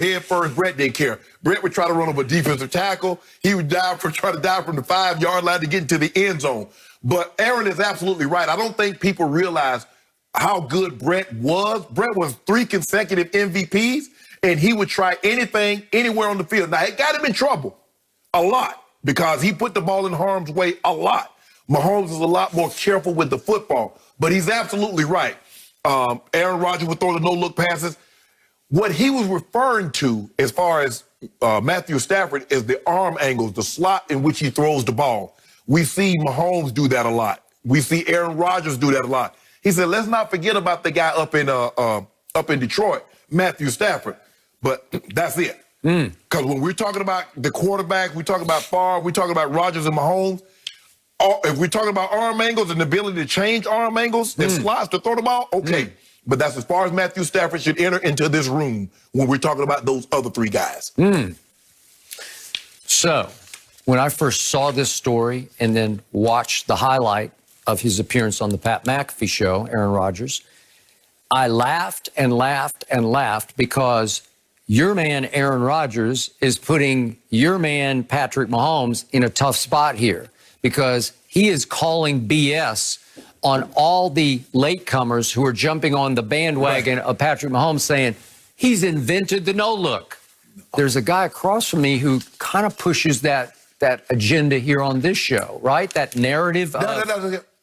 head first. Brett didn't care. Brett would try to run over a defensive tackle. He would try to dive from the 5-yard line to get into the end zone. But Aaron is absolutely right. I don't think people realize how good Brett was. Brett was 3 consecutive MVPs, and he would try anything, anywhere on the field. Now, it got him in trouble a lot because he put the ball in harm's way a lot. Mahomes is a lot more careful with the football, but he's absolutely right. Aaron Rodgers would throw the no-look passes. What he was referring to as far as Matthew Stafford is the arm angles, the slot in which he throws the ball. We see Mahomes do that a lot. We see Aaron Rodgers do that a lot. He said, let's not forget about the guy up in Detroit, Matthew Stafford. But that's it. Because when we're talking about the quarterback, we're talking about Favre, we're talking about Rodgers and Mahomes. If we're talking about arm angles and the ability to change arm angles and slots to throw the ball, okay. But that's as far as Matthew Stafford should enter into this room when we're talking about those other 3 guys. So, when I first saw this story and then watched the highlight of his appearance on the Pat McAfee show, Aaron Rodgers, I laughed and laughed and laughed because your man, Aaron Rodgers, is putting your man, Patrick Mahomes, in a tough spot here because he is calling BS on all the latecomers who are jumping on the bandwagon of Patrick Mahomes saying he's invented the no-look. There's a guy across from me who kind of pushes that agenda here on this show, right? That narrative.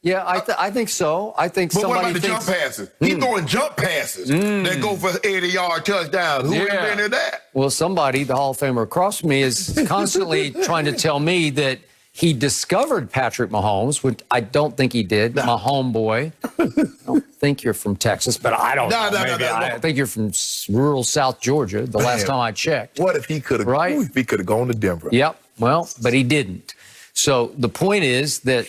Yeah, I think so. I think but somebody what about the jump passes? He's throwing jump passes that go for 80-yard touchdowns. Who invented that? Well, somebody, the Hall of Famer across from me, is constantly trying to tell me that he discovered Patrick Mahomes, which I don't think he did. My homeboy. I don't think you're from Texas, but I don't know. I think you're from rural South Georgia, the last time I checked. What if he could have if he could have gone to Denver? Yep. Well, but he didn't. So the point is that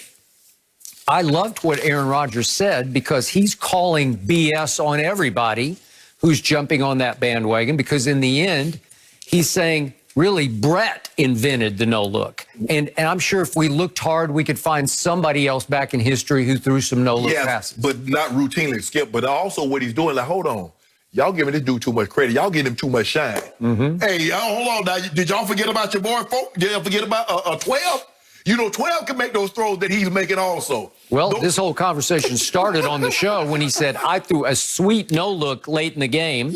I loved what Aaron Rodgers said because he's calling BS on everybody who's jumping on that bandwagon because in the end, he's saying, really, Brett invented the no-look. And I'm sure if we looked hard, we could find somebody else back in history who threw some no-look passes. But not routinely, Skip. But also what he's doing, like, hold on. Y'all giving this dude too much credit. Y'all giving him too much shine. Hey, hold on now. Did y'all forget about your boy, folk? Did y'all forget about 12? You know, 12 can make those throws that he's making also. Well, this whole conversation started on the show when he said, I threw a sweet no-look late in the game.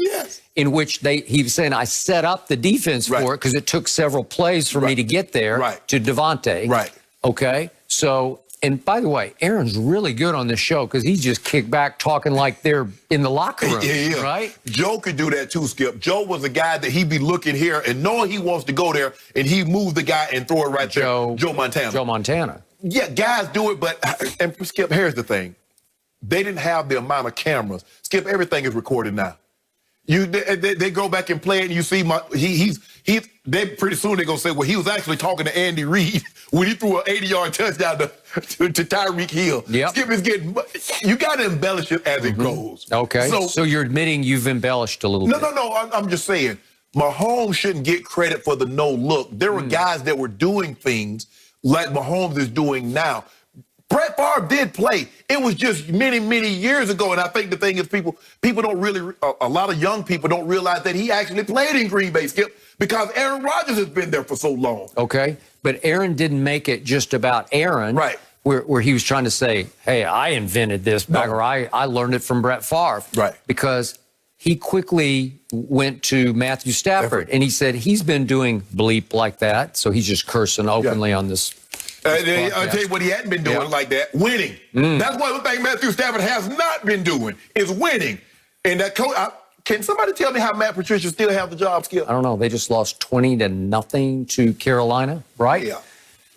In which he was saying, I set up the defense for it because it took several plays for me to get there to Devontae. Okay? So, and by the way, Aaron's really good on this show because he just kicked back talking like they're in the locker room, right? Joe could do that too, Skip. Joe was a guy that he'd be looking here and knowing he wants to go there, and he moved the guy and throw it right there. Joe Montana. Joe Montana. Yeah, guys do it, but, and Skip, here's the thing. They didn't have the amount of cameras. Skip, everything is recorded now. They go back and play it, and you see they pretty soon they're gonna say, well, he was actually talking to Andy Reid when he threw an 80-yard touchdown to Tyreek Hill. Skip is getting, you got to embellish it as it goes. Okay. So you're admitting you've embellished a little bit. No. I'm just saying, Mahomes shouldn't get credit for the no look. There were guys that were doing things like Mahomes is doing now. Brett Favre did play. It was just many, many years ago. And I think the thing is people don't really, a lot of young people don't realize that he actually played in Green Bay, Skip, because Aaron Rodgers has been there for so long. Okay. But Aaron didn't make it just about Aaron. Right. Where he was trying to say, hey, I invented this back, or I learned it from Brett Favre. Right. Because he quickly went to Matthew Stafford, and he said he's been doing bleep like that. So he's just cursing openly on this. I'll tell you what he hadn't been doing like that, winning. That's one thing Matthew Stafford has not been doing, is winning. And that coach, can somebody tell me how Matt Patricia still have the job, Skip? I don't know. They just lost 20-0 to Carolina, right? Yeah.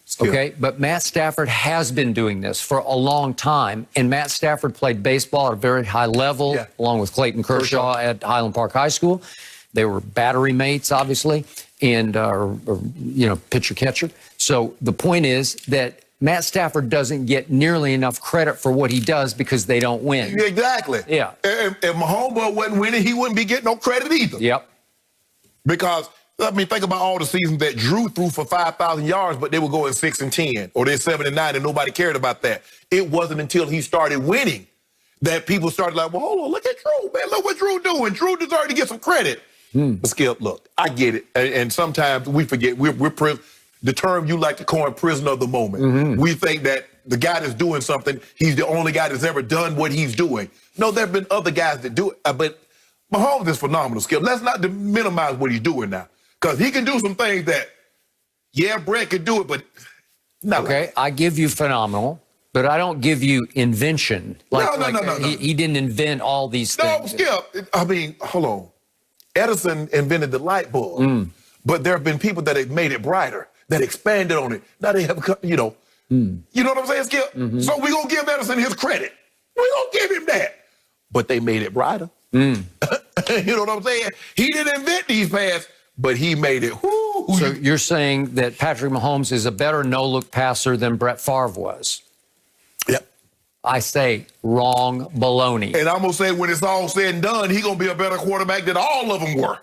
Skip. Okay, but Matt Stafford has been doing this for a long time, and Matt Stafford played baseball at a very high level, along with Clayton Kershaw at Highland Park High School. They were battery mates, obviously, and pitcher-catcher. So the point is that Matt Stafford doesn't get nearly enough credit for what he does because they don't win. Exactly. Yeah. If Mahomes wasn't winning, he wouldn't be getting no credit either. Yep. Because, I mean, think about all the seasons that Drew threw for 5,000 yards, but they were going 6-10, or they're 7-9, and nobody cared about that. It wasn't until he started winning that people started like, well, hold on, look at Drew, man. Look what Drew doing. Drew deserved to get some credit. But Skip, look, I get it. And sometimes we forget, the term you like to coin, prisoner of the moment. We think that the guy that's doing something, he's the only guy that's ever done what he's doing. No, there have been other guys that do it. But Mahomes is phenomenal, Skip. Let's not minimize what he's doing now. Because he can do some things that, yeah, Brett could do it, but not okay, I give you phenomenal, but I don't give you invention. No. He didn't invent all these things. No, Skip, I mean, hold on. Edison invented the light bulb, but there have been people that have made it brighter, that expanded on it. Now they have, you know what I'm saying, Skip? So we're going to give Edison his credit. We're going to give him that. But they made it brighter. You know what I'm saying? He didn't invent these pads, but he made it. So you're saying that Patrick Mahomes is a better no-look passer than Brett Favre was? Yep. I say wrong baloney. And I'm going to say when it's all said and done, he's going to be a better quarterback than all of them were.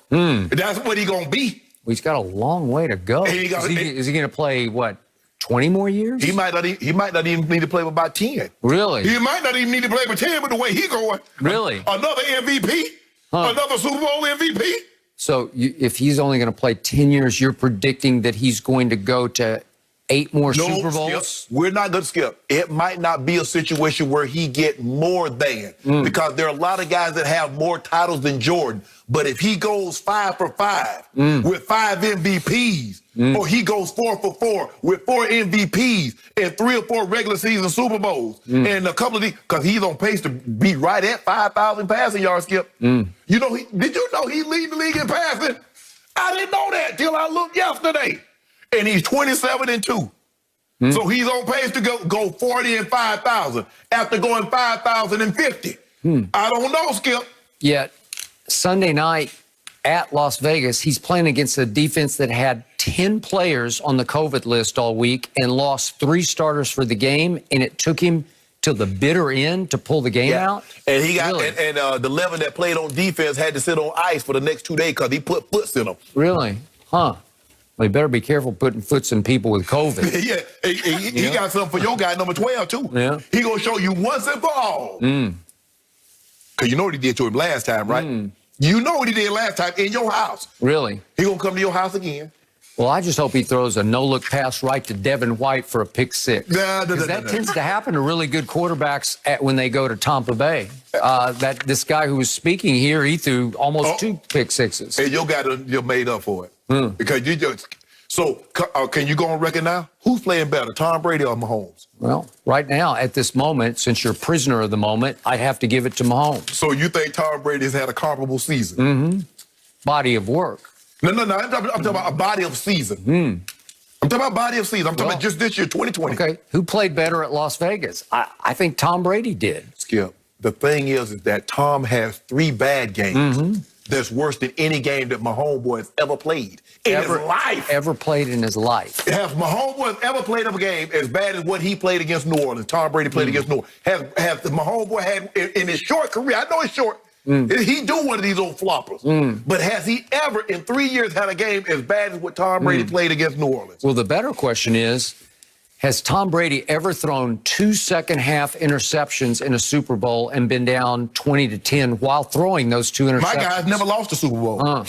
That's what he's going to be. Well, he's got a long way to go. Is he going to play, what, 20 more years? He might not even need to play for about 10. Really? He might not even need to play for 10, but the way he's going. Really? Another MVP? Another Super Bowl MVP? So if he's only going to play 10 years, you're predicting that he's going to go to 8 more Super Bowls? Skip, we're not going to Skip. It might not be a situation where he get more than, because there are a lot of guys that have more titles than Jordan. But if he goes 5 for 5 with 5 MVPs, or he goes 4 for 4 with 4 MVPs and 3 or 4 regular season Super Bowls and a couple of these, because he's on pace to be right at 5,000 passing yards, Skip. You know, did you know he lead the league in passing? I didn't know that till I looked yesterday. And he's 27-2. So he's on pace to go 40 and 5,000 after going 5,050. I don't know, Skip. Yet Sunday night at Las Vegas, he's playing against a defense that had 10 players on the COVID list all week and lost 3 starters for the game, and it took him till the bitter end to pull the game out. And he got the 11 that played on defense had to sit on ice for the next 2 days because he put foots in them. Really? Huh. Well, you better be careful putting foots in people with COVID. Yeah, he got something for your guy, number 12, too. Yeah. He going to show you once and for all. Because you know what he did to him last time, right? You know what he did last time in your house. Really? He going to come to your house again. Well, I just hope he throws a no-look pass right to Devin White for a pick 6. Because that tends to happen to really good quarterbacks when they go to Tampa Bay. This guy who was speaking here, he threw almost 2 pick 6s. And your guy, you're made up for it. Because you just... So, can you go on record now? Who's playing better, Tom Brady or Mahomes? Well, right now, at this moment, since you're prisoner of the moment, I'd have to give it to Mahomes. So you think Tom Brady has had a comparable season? Body of work. No. I'm talking about a body of season. I'm talking about body of season. I'm talking about just this year, 2020. Okay. Who played better at Las Vegas? I think Tom Brady did. Skip, the thing is that Tom has 3 bad games. That's worse than any game that my homeboy has ever played in his life. Ever played in his life. Has my homeboy ever played a game as bad as what he played against New Orleans? Tom Brady played against New Orleans. Has my homeboy had in his short career? I know it's short. He do one of these old floppers. But has he ever in 3 years had a game as bad as what Tom Brady played against New Orleans? Well, the better question is, has Tom Brady ever thrown 2 second-half interceptions in a Super Bowl and been down 20-10 while throwing those 2 interceptions? My guy's never lost a Super Bowl.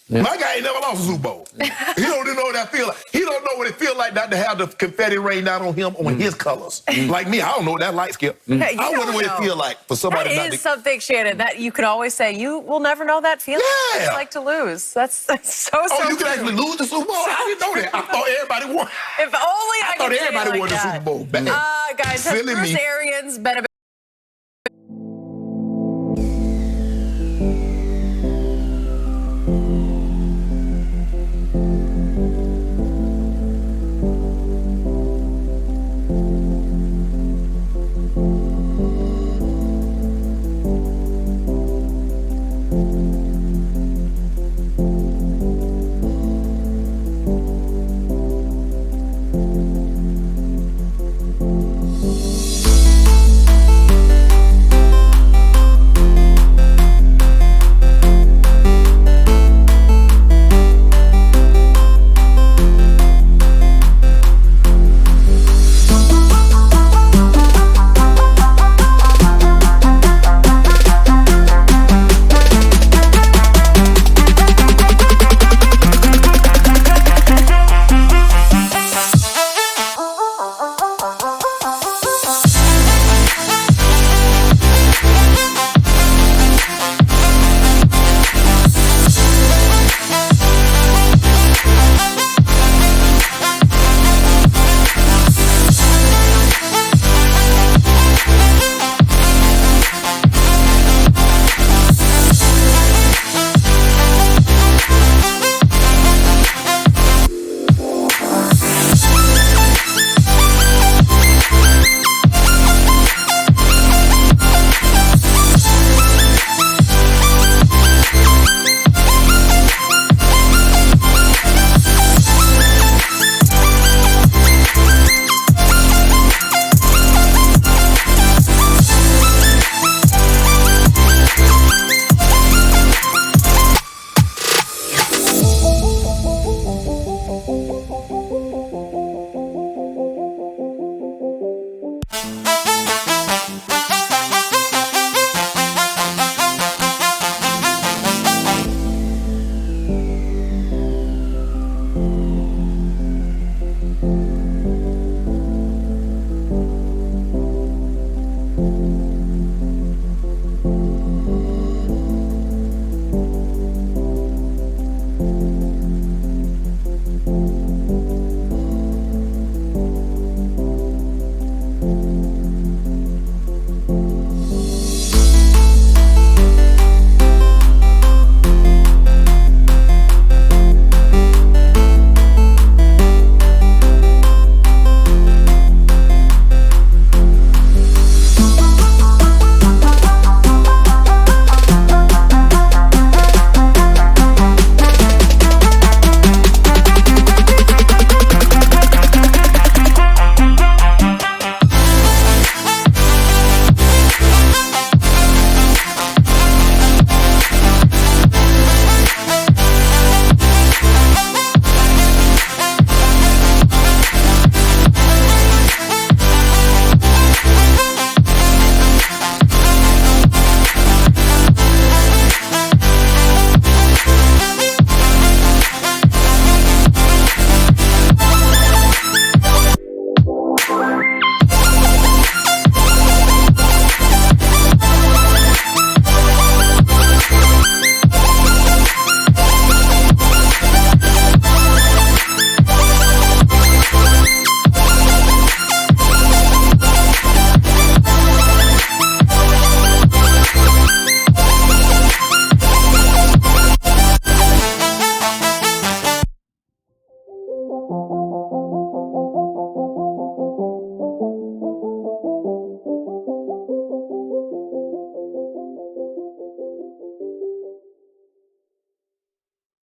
Yeah. My guy ain't never lost a Super Bowl. He don't even know what that feel like. He don't know what it feel like not to have the confetti rain down on him on his colors. Like me, I don't know what that light, Skip. I wonder what it feel like for somebody that is something, Shannon, that you can always say, you will never know that feeling. Yeah. It's like to lose. That's so Oh, you true. can actually lose the Super Bowl? I didn't know that. I thought everybody won. If only I thought could say everybody it like won the that. Super Bowl. Guys, has Silly Bruce me. Arians been a you.